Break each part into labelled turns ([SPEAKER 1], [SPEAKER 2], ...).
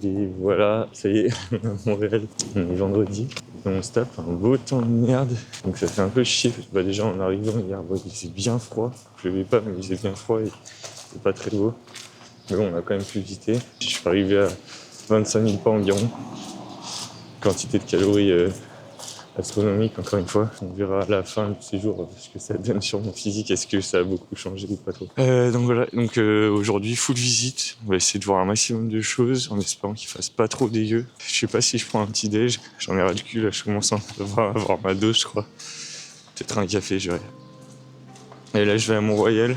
[SPEAKER 1] Et voilà, ça y est, Montréal, on est vendredi. Et on se tape un beau temps de merde. Donc ça fait un peu chier. Déjà en arrivant hier, il faisait bien froid. Je ne vais pas, mais il faisait bien froid et c'est pas très beau. Mais bon, on a quand même pu visiter. Je suis arrivé à 25 000 pas environ. Quantité de calories astronomique, encore une fois. On verra à la fin du séjour ce que ça donne sur mon physique. Est-ce que ça a beaucoup changé ou pas trop. Donc voilà, aujourd'hui, full visite. On va essayer de voir un maximum de choses en espérant qu'il fasse pas trop dégueu. Je sais pas si je prends un petit déj. J'en ai ras le cul, là, je commence à avoir ma dose, je crois. Peut-être un café, je verrai. Et là, je vais à Mont-Royal.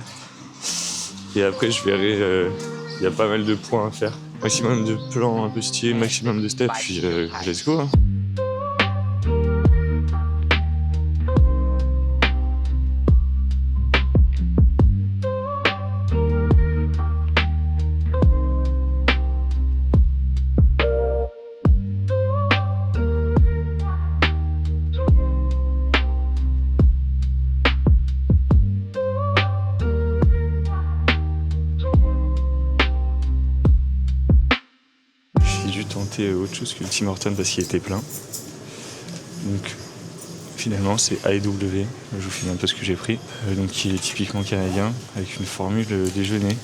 [SPEAKER 1] Et après, je verrai. Il y a pas mal de points à faire. Maximum de plans un peu stylés, maximum de steps. Puis let's go, hein. J'ai dû tenter autre chose que le Tim Hortons parce qu'il était plein. Donc finalement c'est AEW, je vous filme un peu ce que j'ai pris. Donc qui est typiquement canadien, avec une formule déjeuner.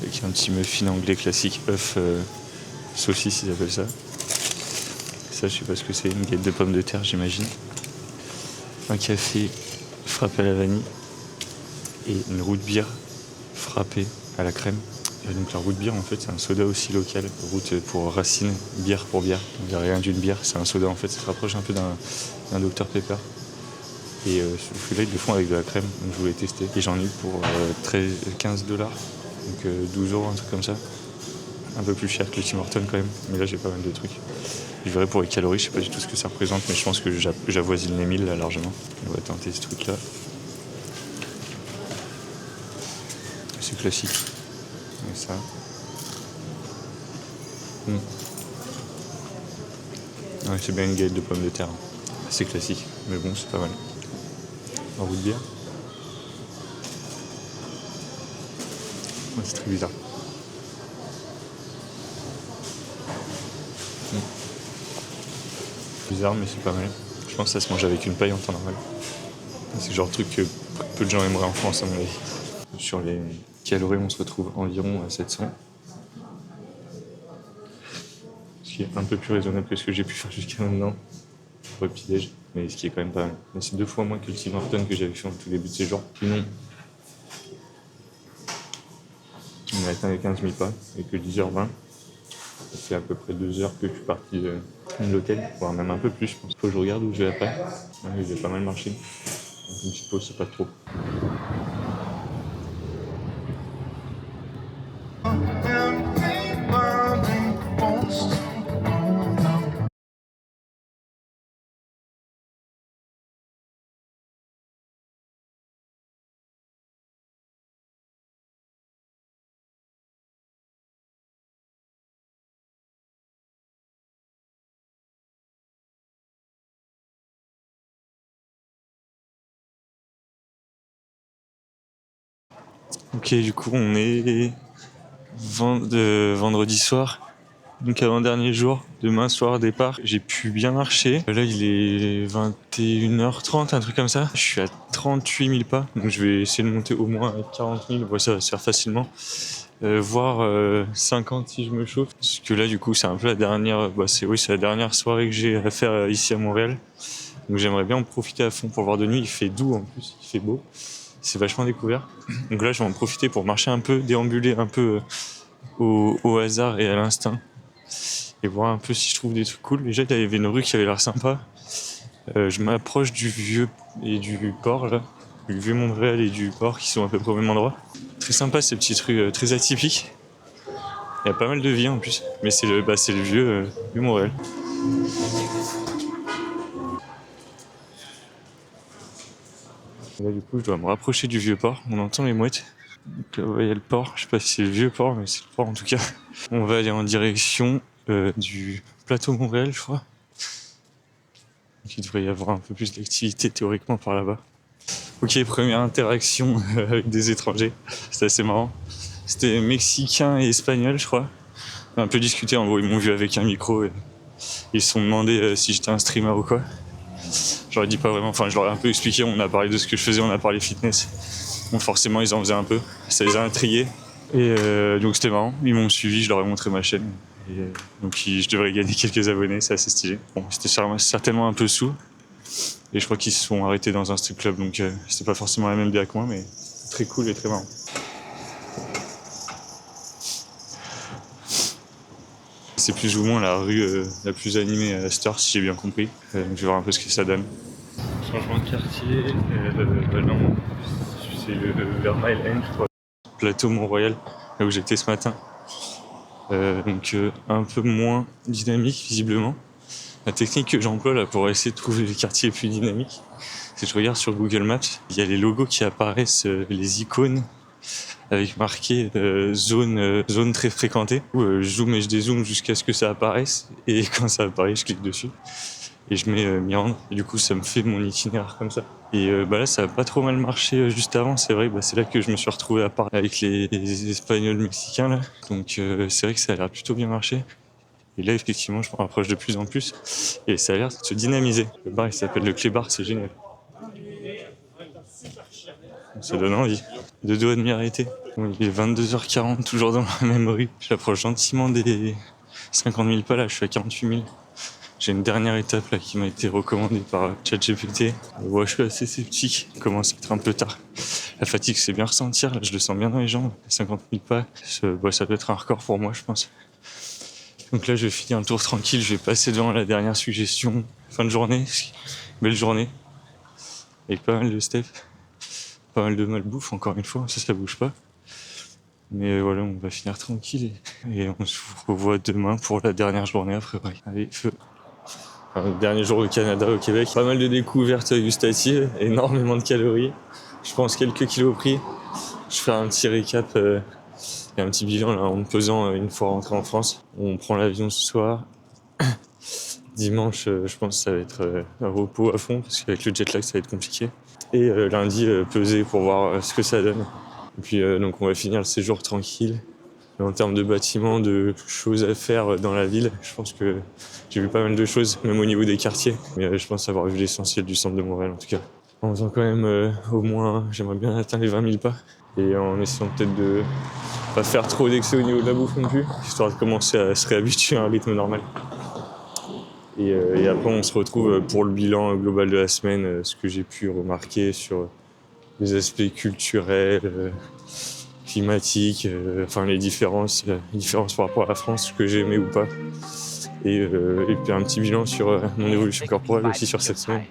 [SPEAKER 1] Avec un petit muffin anglais classique, œuf, saucisse ils appellent ça. Ça je sais pas ce que c'est, une galette de pommes de terre j'imagine. Un café frappé à la vanille et une root beer frappée à la crème. Et donc la root beer en fait c'est un soda aussi local, root pour racine, bière pour bière. Donc il n'y a rien d'une bière, c'est un soda en fait, ça se rapproche un peu d'un Dr Pepper. Et celui-là ils le font avec de la crème, donc je voulais tester. Et j'en ai eu pour 15$, donc 12€, un truc comme ça. Un peu plus cher que le Tim Hortons quand même, mais là j'ai pas mal de trucs. Je verrai pour les calories, je sais pas du tout ce que ça représente, mais je pense que j'avoisine les 1000 là largement. On va tenter ce truc là. C'est classique. Et ça. Ouais, c'est bien une galette de pommes de terre. C'est classique, mais bon, c'est pas mal. En roue de bière. Ouais, c'est très bizarre. Bizarre, mais c'est pas mal. Je pense que ça se mange avec une paille en temps normal. C'est le genre de truc que peu de gens aimeraient en France, à mon avis. Sur les calories, on se retrouve environ à 700. Ce qui est un peu plus raisonnable que ce que j'ai pu faire jusqu'à maintenant pour le petit-déj, mais ce qui est quand même pas mal. Mais c'est 2 fois moins que le Tim Hortons que j'avais fait en tout début de séjour. Sinon, on a atteint les 15 000 pas, et que 10h20. Ça fait à peu près 2 heures que je suis parti de l'hôtel, voire même un peu plus, je pense. Faut que je regarde où je vais après. Ouais, j'ai pas mal marché. Donc une petite pause, c'est pas trop. Ok, du coup, on est vendredi soir. Donc avant-dernier jour, demain soir départ, j'ai pu bien marcher. Là il est 21h30, un truc comme ça. Je suis à 38 000 pas, donc je vais essayer de monter au moins à 40 000, ouais, ça va se faire facilement. Voire 50 si je me chauffe. Parce que là du coup c'est un peu la dernière, c'est la dernière soirée que j'ai à faire ici à Montréal. Donc j'aimerais bien en profiter à fond pour voir de nuit, il fait doux en plus, il fait beau. C'est vachement découvert. Donc là je vais en profiter pour marcher un peu, déambuler un peu au hasard et à l'instinct. Et voir un peu si je trouve des trucs cool. Déjà, il y avait une rue qui avait l'air sympa. Je m'approche du vieux et du port, là. Du vieux Montréal et du port qui sont à peu près au même endroit. Très sympa ces petites rues très atypiques. Il y a pas mal de vie en plus. Mais c'est le vieux Montréal. Et là, du coup, je dois me rapprocher du vieux port. On entend les mouettes. Donc là, il y a le port. Je sais pas si c'est le vieux port, mais c'est le port en tout cas. On va aller en direction du plateau Montréal, je crois. Donc, il devrait y avoir un peu plus d'activité théoriquement par là-bas. Ok, première interaction avec des étrangers. C'est assez marrant. C'était mexicain et espagnol, je crois. On a un peu discuté, en gros, ils m'ont vu avec un micro et ils se sont demandé si j'étais un streamer ou quoi. J'aurais dit pas vraiment, enfin je leur ai un peu expliqué, on a parlé de ce que je faisais, on a parlé fitness. Donc forcément ils en faisaient un peu, ça les a intrigués. Et donc c'était marrant, ils m'ont suivi, je leur ai montré ma chaîne. Et donc je devrais gagner quelques abonnés, c'est assez stylé. Bon, c'était certainement un peu sous. Et je crois qu'ils se sont arrêtés dans un strip club, donc c'était pas forcément la même DA que moi, mais très cool et très marrant. C'est plus ou moins la rue la plus animée à cette heure, si j'ai bien compris. Donc je vais voir un peu ce que ça donne. Changement de quartier, non, c'est vers Mile End, je crois. Plateau Mont-Royal, là où j'étais ce matin. Donc un peu moins dynamique, visiblement. La technique que j'emploie là pour essayer de trouver les quartiers plus dynamiques, c'est que je regarde sur Google Maps, il y a les logos qui apparaissent, les icônes avec marqué zone très fréquentée. Je zoome et je dézoome jusqu'à ce que ça apparaisse, et quand ça apparaît, je clique dessus et je mets m'y rendre. Et du coup, ça me fait mon itinéraire comme ça. Et là, ça a pas trop mal marché juste avant. C'est vrai, c'est là que je me suis retrouvé à parler avec les Espagnols mexicains là. Donc c'est vrai que ça a l'air plutôt bien marché. Et là, effectivement, je me rapproche de plus en plus. Et ça a l'air de se dynamiser. Le bar, il s'appelle le Clébar, c'est génial. Ça donne envie. De dos à demi arrêté. Bon, il est 22h40, toujours dans la même rue. J'approche gentiment des 50 000 pas là, je suis à 48 000. J'ai une dernière étape là qui m'a été recommandée par ChatGPT. Ouais, je suis assez sceptique. Il commence à être un peu tard. La fatigue, c'est bien ressentir. Là, je le sens bien dans les jambes. 50 000 pas, ça peut être un record pour moi, je pense. Donc là, je vais finir un tour tranquille. Je vais passer devant la dernière suggestion. Fin de journée. Belle journée. Avec pas mal de steps. Pas mal de malbouffe, encore une fois. Ça bouge pas. Mais voilà, on va finir tranquille. Et on se revoit demain pour la dernière journée après. Allez, feu. Dernier jour au Canada, au Québec. Pas mal de découvertes gustatives, énormément de calories. Je pense quelques kilos pris. Je fais un petit récap et un petit bilan là, en me pesant une fois rentré en France. On prend l'avion ce soir. Dimanche, je pense que ça va être un repos à fond parce qu'avec le jet lag, ça va être compliqué. Et lundi, peser pour voir ce que ça donne. Et puis donc on va finir le séjour tranquille. En termes de bâtiments, de choses à faire dans la ville, je pense que j'ai vu pas mal de choses, même au niveau des quartiers. Mais je pense avoir vu l'essentiel du centre de Montréal en tout cas. En faisant quand même au moins, j'aimerais bien atteindre les 20 000 pas. Et en essayant peut-être de pas faire trop d'excès au niveau de la bouffe non plus, histoire de commencer à se réhabituer à un rythme normal. Et après on se retrouve pour le bilan global de la semaine, ce que j'ai pu remarquer sur les aspects culturels, climatiques, enfin les différences par rapport à la France, ce que j'ai aimé ou pas. Et puis un petit bilan sur mon évolution corporelle aussi sur cette semaine.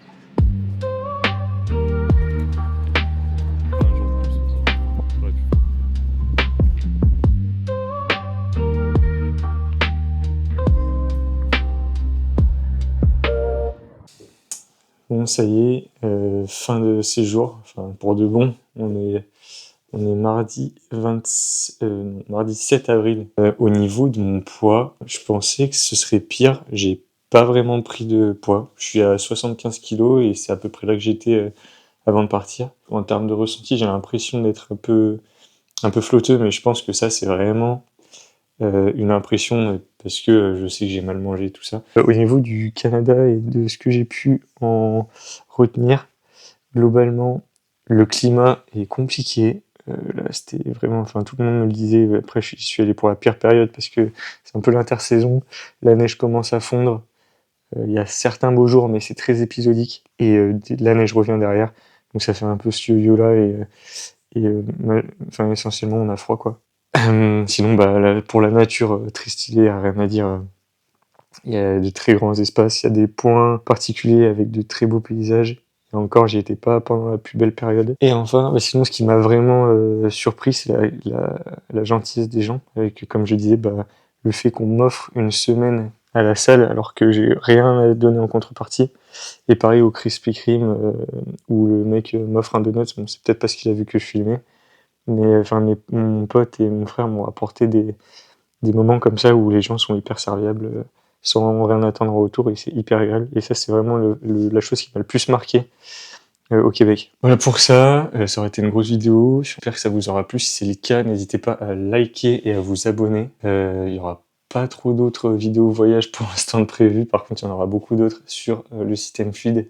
[SPEAKER 1] Bon, ça y est, fin de séjour, enfin pour de bon, on est mardi 7 avril. Au niveau de mon poids, je pensais que ce serait pire. J'ai pas vraiment pris de poids. Je suis à 75 kilos et c'est à peu près là que j'étais avant de partir. En termes de ressenti, j'ai l'impression d'être un peu flotteux, mais je pense que ça, c'est vraiment une impression parce que je sais que j'ai mal mangé, tout ça. Au niveau du Canada et de ce que j'ai pu en retenir, globalement, le climat est compliqué. Là, c'était vraiment, enfin, tout le monde me le disait. Après, je suis allé pour la pire période parce que c'est un peu l'intersaison. La neige commence à fondre. Il y a certains beaux jours, mais c'est très épisodique. Et la neige revient derrière. Donc ça fait un peu ce yo-yo-là. Enfin, essentiellement, on a froid, quoi. Sinon, pour la nature, très stylé, rien à dire. Il y a de très grands espaces, il y a des points particuliers avec de très beaux paysages. Et encore, j'y étais pas pendant la plus belle période. Et enfin, sinon, ce qui m'a vraiment surpris, c'est la gentillesse des gens. Avec, comme je disais, le fait qu'on m'offre une semaine à la salle alors que j'ai rien à donner en contrepartie. Et pareil au Krispy Kreme, où le mec m'offre un donut. Bon, c'est peut-être parce qu'il a vu que je filmais. Mais enfin, mon pote et mon frère m'ont apporté des moments comme ça où les gens sont hyper serviables, sans rien attendre en retour, et c'est hyper agréable. Et ça, c'est vraiment la chose qui m'a le plus marqué au Québec. Voilà pour ça, ça aurait été une grosse vidéo. J'espère que ça vous aura plu. Si c'est le cas, n'hésitez pas à liker et à vous abonner. Il y aura pas trop d'autres vidéos voyage pour l'instant de prévues. Par contre, il y en aura beaucoup d'autres sur le système Feed.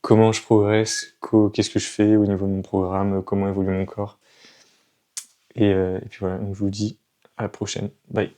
[SPEAKER 1] Comment je progresse, qu'est-ce que je fais au niveau de mon programme, comment évolue mon corps. Et puis voilà, donc je vous dis à la prochaine. Bye.